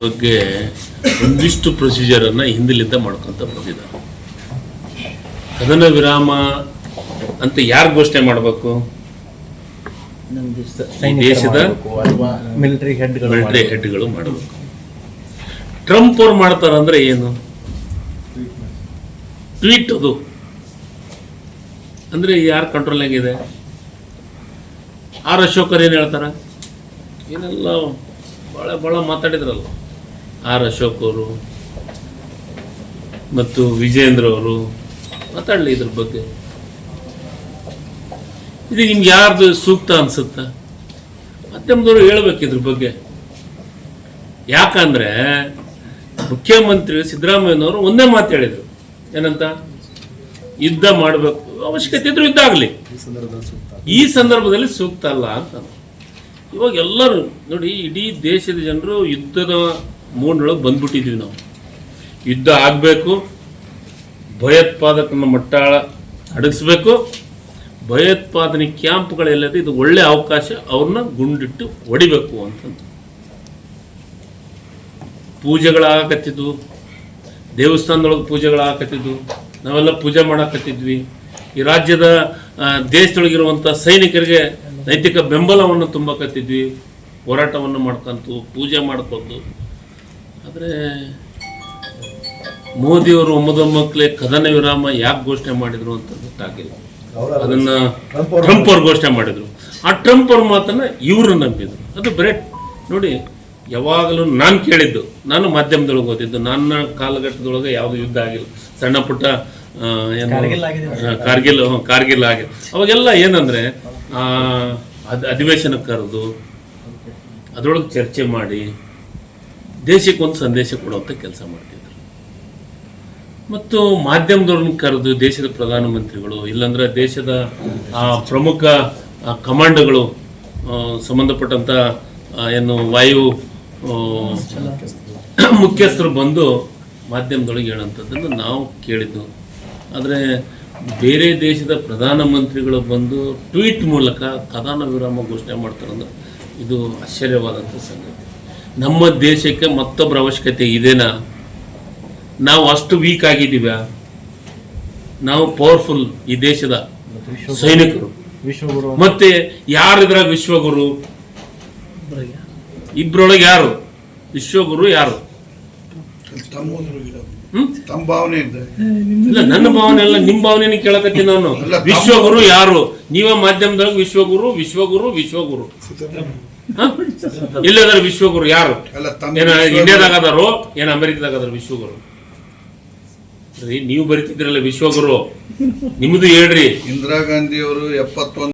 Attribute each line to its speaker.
Speaker 1: ಬಗ್ಗೆ ಒಂದಿಷ್ಟು ಪ್ರೊಸೀಜರನ್ನು ಹಿಂದಿಲಿಂದ ಮಾಡ್ಕೊಂತ ಬಂದಿದ್ದಾರೆ. ಕದನ ವಿರಾಮ ಅಂತ ಯಾರು ಘೋಷಣೆ ಮಾಡಬೇಕು? ದೇಶದ ಮಿಲಿಟರಿ ಹೆಡ್ಗಳು ಮಾಡಬೇಕು. ಟ್ರಂಪ್ ಅವ್ರು ಮಾಡ್ತಾರಂದ್ರೆ ಏನು? ಟ್ವೀಟ್ ಅದು ಅಂದ್ರೆ ಯಾರು ಕಂಟ್ರೋಲ್ನಾಗಿದೆ? ಆರ್ ಅಶೋಕರ್ ಏನು ಹೇಳ್ತಾರ? ಏನೆಲ್ಲ ಭಾಳ ಮಾತಾಡಿದ್ರಲ್ಲ ಆರ್ ಅಶೋಕ್ ಅವರು ಮತ್ತು ವಿಜೇಂದ್ರ ಅವರು ಮಾತಾಡಲಿ ಇದ್ರ ಬಗ್ಗೆ. ಇದು ನಿಮ್ಗೆ ಯಾರ್ದು ಸೂಕ್ತ ಅನ್ಸುತ್ತ? ಮಾಧ್ಯಮದವರು ಹೇಳ್ಬೇಕು ಇದ್ರ ಬಗ್ಗೆ. ಯಾಕಂದ್ರೆ ಮುಖ್ಯಮಂತ್ರಿ ಸಿದ್ದರಾಮಯ್ಯನವರು ಒಂದೇ ಮಾತು ಹೇಳಿದ್ರು, ಏನಂತ? ಯುದ್ಧ ಮಾಡಬೇಕು, ಅವಶ್ಯಕತೆ ಇದ್ರು ಯುದ್ಧ ಆಗಲಿ, ಈ ಸಂದರ್ಭದಲ್ಲಿ ಸೂಕ್ತ ಅಲ್ಲ ಅಂತ. ಇವಾಗ ಎಲ್ಲರೂ ನೋಡಿ, ಇಡೀ ದೇಶದ ಜನರು ಯುದ್ಧದ ಮೂಡ್ನೊಳಗೆ ಬಂದ್ಬಿಟ್ಟಿದ್ವಿ ನಾವು. ಯುದ್ಧ ಆಗಬೇಕು, ಭಯೋತ್ಪಾದಕನ ಮಟ್ಟ ಅಡಗಿಸ್ಬೇಕು, ಭಯೋತ್ಪಾದನೆ ಕ್ಯಾಂಪ್ಗಳೆಲ್ಲದೆ ಇದು ಒಳ್ಳೆ ಅವಕಾಶ, ಅವ್ರನ್ನ ಗುಂಡಿಟ್ಟು ಹೊಡಿಬೇಕು ಅಂತಂದು ಪೂಜೆಗಳಾಗತ್ತಿದ್ವು, ದೇವಸ್ಥಾನದೊಳಗೆ ಪೂಜೆಗಳಾಗತ್ತಿದ್ವು, ನಾವೆಲ್ಲ ಪೂಜೆ ಮಾಡಾಕತ್ತಿದ್ವಿ. ಈ ರಾಜ್ಯದ ದೇಶದೊಳಗಿರುವಂಥ ಸೈನಿಕರಿಗೆ ನೈತಿಕ ಬೆಂಬಲವನ್ನು ತುಂಬಕತ್ತಿದ್ವಿ, ಹೋರಾಟವನ್ನು ಮಾಡ್ಕೊಂತು, ಪೂಜೆ ಮಾಡ್ಕೊಂಡು. ಆದರೆ ಮೋದಿಯವರು ಒಮ್ಮದೊಮ್ಮಕ್ಕಲೇ ಕದನ ವಿರಾಮ ಯಾಕೆ ಘೋಷಣೆ ಮಾಡಿದ್ರು ಅಂತ ಗೊತ್ತಾಗಿಲ್ಲ. ಅದನ್ನ ಟ್ರಂಪ್ ಅವ್ರು ಘೋಷಣೆ ಮಾಡಿದ್ರು. ಆ ಟ್ರಂಪ್ ಅವ್ರ ಮಾತನ್ನ ಇವರು ನಂಬಿದ್ರು. ಅದು ಬರೇ ನೋಡಿ, ಯಾವಾಗಲೂ ನಾನು ಕೇಳಿದ್ದು, ನಾನು ಮಾಧ್ಯಮದೊಳಗೆ ಓದಿದ್ದು, ನನ್ನ ಕಾಲಘಟ್ಟದೊಳಗೆ ಯಾವುದು ಯುದ್ಧ ಆಗಿಲ್ಲ. ಸಣ್ಣ ಪುಟ್ಟ ಏನು ಕಾರ್ಗಿಲ್ ಆಗಿದೆ. ಅವಾಗೆಲ್ಲ ಏನಂದ್ರೆ ಅಧಿವೇಶನಕ್ಕೆ ಕರೆದು ಅದರೊಳಗೆ ಚರ್ಚೆ ಮಾಡಿ ದೇಶಕ್ಕೊಂದು ಸಂದೇಶ ಕೊಡುವಂಥ ಕೆಲಸ ಮಾಡ್ತಿದ್ರು. ಮತ್ತು ಮಾಧ್ಯಮದವ್ರನ್ನ ಕರೆದು ದೇಶದ ಪ್ರಧಾನಮಂತ್ರಿಗಳು, ಇಲ್ಲಾಂದ್ರೆ ದೇಶದ ಪ್ರಮುಖ ಕಮಾಂಡ್ಗಳು, ಸಂಬಂಧಪಟ್ಟಂಥ ಏನು ವಾಯು ಮುಖ್ಯಸ್ಥರು ಬಂದು ಮಾಧ್ಯಮದೊಳಗೆ ಹೇಳೋಂಥದ್ದನ್ನು ನಾವು ಕೇಳಿದ್ದು. ಆದರೆ ಬೇರೆ ದೇಶದ ಪ್ರಧಾನಮಂತ್ರಿಗಳು ಬಂದು ಟ್ವೀಟ್ ಮೂಲಕ ಕದನ ವಿರಾಮ ಘೋಷಣೆ ಮಾಡ್ತಾರಂದ್ರೆ ಇದು ಆಶ್ಚರ್ಯವಾದಂಥ ಸಂಗತಿ. ನಮ್ಮ ದೇಶಕ್ಕೆ ಮತ್ತೊಬ್ಬರ ಅವಶ್ಯಕತೆ ಇದೆನಾ? ನಾವು ಅಷ್ಟು ವೀಕ್ ಆಗಿದ್ದೀವ? ನಾವು ಪವರ್ಫುಲ್ ಈ ದೇಶದ ಸೈನಿಕರು. ಮತ್ತೆ ಯಾರಿದ್ರ ವಿಶ್ವಗುರು? ಇಬ್ಬರೊಳಗೆ ಯಾರು ವಿಶ್ವಗುರು? ಯಾರು? ಇಲ್ಲ, ನನ್ನ ಭಾವನೆ ಅಲ್ಲ, ನಿಮ್ಮ ಭಾವನೆ ಕೇಳಕತ್ತೀನಿ ನಾನು. ವಿಶ್ವಗುರು ಯಾರು? ನೀವೇ ಮಾಧ್ಯಮದೊಳಗೆ ವಿಶ್ವಗುರು ವಿಶ್ವಗುರು ವಿಶ್ವಗುರು ಇಲ್ಲದಾರ ವಿಶ್ವಗುರು ಯಾರು? ಏನ ಇಂಡಿಯಾದಾಗದಾರೋ ಏನ ಅಮೆರಿಕದಾಗದಾರ ವಿಶ್ವಗುರು? ನೀವು ಬರೀತಿದ್ರಲ್ಲ ವಿಶ್ವಗುರು, ನಿಮ್ದು ಹೇಳ್ರಿ.
Speaker 2: ಇಂದಿರಾ ಗಾಂಧಿ ಅವರು 71